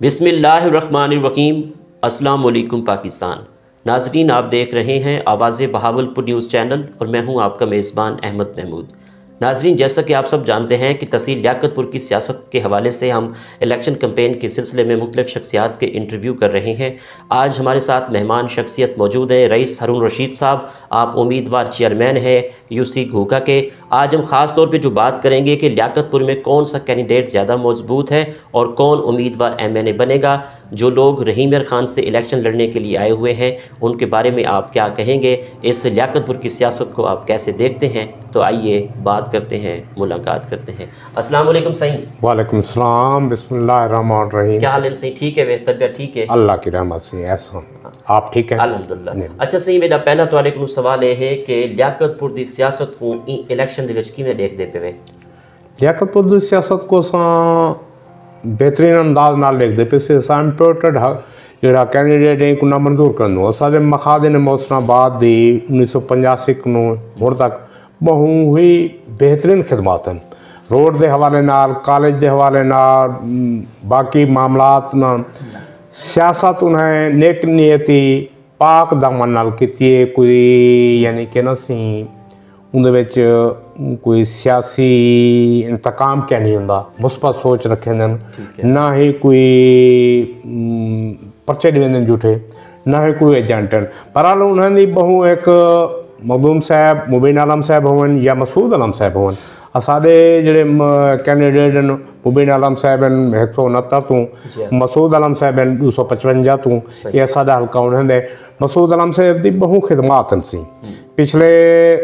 بسم اللہ الرحمن الرحیم۔ السلام علیکم پاکستان۔ ناظرین، آپ دیکھ رہے ہیں آواز بہاولپور نیوز چینل اور میں ہوں آپ کا میزبان احمد محمود۔ ناظرین، جیسا کہ آپ سب جانتے ہیں کہ تحصیل لیاقت پور کی سیاست کے حوالے سے ہم الیکشن کمپین کے سلسلے میں مختلف شخصیات کے انٹرویو کر رہے ہیں۔ آج ہمارے ساتھ مہمان شخصیت موجود ہیں رئیس ہارون رشید صاحب، آپ امیدوار چیئرمین ہیں UC گھوکا کے۔ آج ہم خاص طور پہ جو بات کریں گے کہ لیاقت پور میں کون سا کینڈیڈیٹ زیادہ مضبوط ہے اور کون امیدوار MNA بنے گا۔ جو لوگ رحیم یار خان سے الیکشن لڑنے کے لیے آئے ہوئے ہیں ان کے بارے میں آپ کیا کہیں گے، اس لیاقت پور کی سیاست کو آپ کیسے دیکھتے ہیں، تو آئیے بات کرتے ہیں، ملاقات کرتے ہیں۔ السلام علیکم سعید۔ وعلیکم السلام، بسم اللہ الرحمن الرحیم۔ کیا حال ہے سعید؟ ٹھیک ہے؟ طبیعت ٹھیک ہے؟ اللہ کی رحمت سے احسان، آپ ٹھیک ہیں؟ الحمدللہ۔ اچھا سعید، میرا پہلا تواڈے کو سوال یہ ہے کہ لیاقت پور دی سیاست کو الیکشن دے وچ کیویں دیکھدے پے؟ لیاقت پور دی سیاست کو بہترین انداز نال دیکھدے پے سے امپورٹڈ جڑا کینڈیڈیٹ ہے کو نہ منظور کرنو اساں دے مخادن محسن آباد دی 1985 کو ہن تک بہت ہی بہترین خدمات ہیں، روڈ دے حوالے نال، کالج دے حوالے نال، باقی معاملات نال سیاست انہیں نیک نیتی پاک دامن نال کیتی ہے۔ کوئی یعنی کہ نہ سی اندر وچ کوئی سیاسی انتقام کیا نہیں ہوندا، مثبت سوچ رکھے دن، نہ ہی کوئی پرچے ڈویندن جھوٹے، نہ ہی کوئی ایجنٹن۔ برحال انہوں نے بہو ایک مخدوم صاحب، مبین عالم صاحب ہون یا مسعود عالم صاحب ہون، اساڈے جڑے کینڈیڈیٹ ہیں مبین عالم صاحب 169 تو، مسعود عالم صاحب 255 تو، یہ ساڈا حلقہ انہوں نے۔ مسعود عالم صاحب دی بہو خدمات سی پچھلے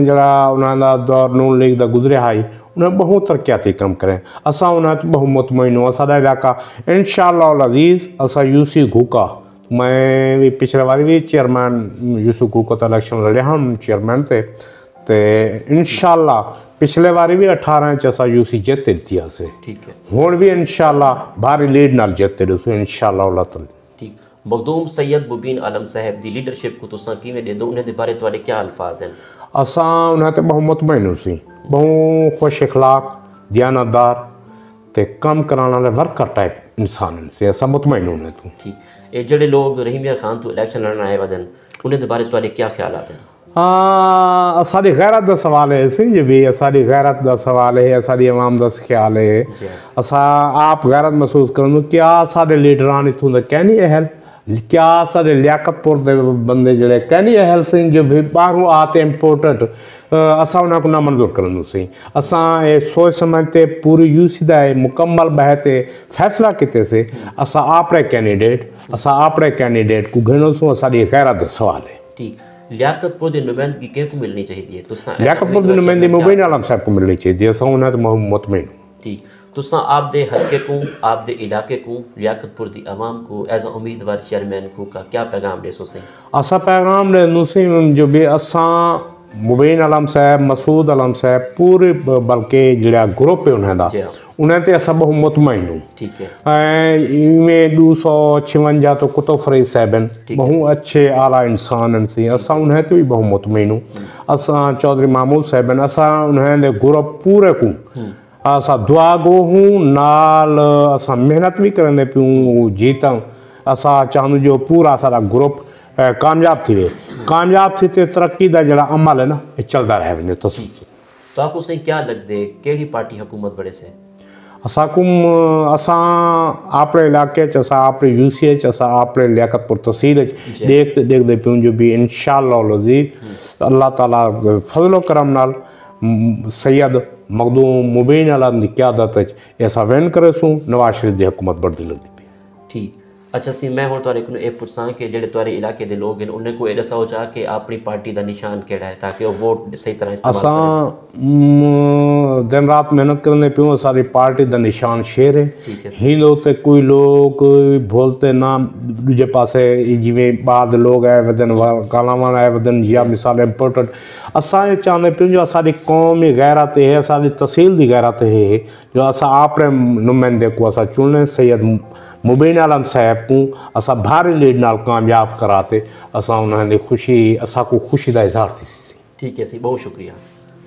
جڑا انہوں دا دور نون لیگ دا گزرے آئی، انہیں بہت ترقیاتی کام کریں، اساں انہیں تو بہت مطمئن ہوں۔ ساڈا علاقہ انشاءاللہ العزیز اساں UC گھوکا، میں بھی پچھلے باری بھی چیئرمین UC گھوکا تا الیکشن لڑے ہم چیئرمین تے انشاءاللہ پچھلے باری بھی 18 اساں UC جیتے دیا سے، ٹھیک ہے، ہون بھی انشاءاللہ بھاری لیڈ نال جیتے دسو انشاءاللہ اللہ تعالی۔ ٹھیک۔ مخدوم سید مبین عالم صاحب دی لیڈرشپ کو تساں کیویں دے دو، انہیں دے بارے تواڈے کیا الفاظ ہیں؟ اساں انہیں تے بہت مطمئن سی، بہت خوش اخلاق، دیانتدار تے کام کرانے والے ورکر ٹائپ انسان سے، اساں مطمئن ہونے تو۔ ٹھیک، یہ جڑے لوگ رحیم یار خان تو الیکشن لڑنا آئے ودن انہیں دے بارے تواڈے کیا خیالات ہیں؟ ساری غیرت دا سوال ہے سی، یہ بھی ساری غیرت دا سوال ہے، ساری عوام دا خیال ہے۔ اساں آپ غیرت محسوس کریں کیا سارے لیڈران اتوں دے کہنی اہل، کیا سارے لیاقت پور دے بندے جڑے کہنی اہل سے جو بھی باہروں آتے امپورٹڈ، اساں انہاں کو نہ منظور کرنو سی۔ اساں یہ سوچ سمجھتے پوری UC دا مکمل بہتے فیصلہ کیتے سے اساں اپنے کینڈیڈیٹ کو گھنو سو، ساری غیرت دا سوال ہے۔ ٹھیک، لیاقت پور دی نمائندگی کن کو ملنی چاہیے؟ لیاقت پور دی نمائندگی مبین عالم صاحب کو ملنی چاہیے، اساں انہیں تو مطمئن ہوں۔ ٹھیک، تساں آپ دے حلقے کو، آپ دے علاقے کو، لیاقت پور دی عوام کو ایز امیدوار چیئرمین کو کا کیا پیغام دے سو سی؟ اساں پیغام دے نو سی جو بھی اساں مبین عالم صاحب، مسعود عالم صاحب پورے بلکہ جڑا گروپ ہے انہیں دا انہیں تے اساں بہت مطمئن ہوں۔ ٹھیک ہے، میں 256 تو کتب فرید صاحب ہیں، بہت اچھے اعلیٰ انسان ہیں سی، اساں انہیں تو بھی بہت مطمئن ہوں۔ اساں چودھری محمود صاحب ہیں، اساں انہیں دے گروپ پورے کو اساں دعا گو ہوں نال، اساں محنت بھی کرنے پیوں جیتا ہوں۔ اساں چاہوں جو پورا سارا گروپ کامیاب تھی وے، کامیاب تھی تے ترقی دا جڑا عمل ہے نا یہ چلتا رہے وے۔ تو آپ کو صحیح کیا لگ دے کیڑی پارٹی حکومت بڑے سے؟ اساں اپنے علاقے اساں اپنے UC اساں اپنے لیاقت پور تحصیل دیکھ دے پیوں جو بھی انشاءاللہ العزیز اللہ تعالیٰ فضل و کرم نال سید مخدوم مبین عالم دی قیادت ایسا وین کرے سوں نواز شریف دی حکومت بڑھتی لگتی پی۔ ٹھیک، اچھا سی میں ہوں تواڈے کو یہ پوچھاں کہ جڑے تواڈے علاقے دے لوگ ہیں انہیں کو یہ دساؤ چاہ کہ اپنی پارٹی دا نشان کیڑا ہے تاکہ وہ ووٹ صحیح طرح استعمال کریں۔ اساں دن رات محنت کرنے پیوں، ساری پارٹی دا نشان شیر ہے، ہندو تے کوئی لوگ بولتے نہ دوجے پاسے جویں بعد لوگ آئے ودن کالامان آئے ودن یا مثال امپورٹنٹ، اساں یہ چاہتے پیوں جو ساری قومی غیرت ہے، ساری تحصیل دی غیرت ہے، جو اساں اپنے نمائندے کو اساں چنیں سید مبین عالم صاحب کو اساں بھاری لیڈ نال کامیاب کراتے، اساں انہیں دی خوشی اساں کو خوشی دا اظہار تھی سی۔ ٹھیک ہے سی، بہت شکریہ۔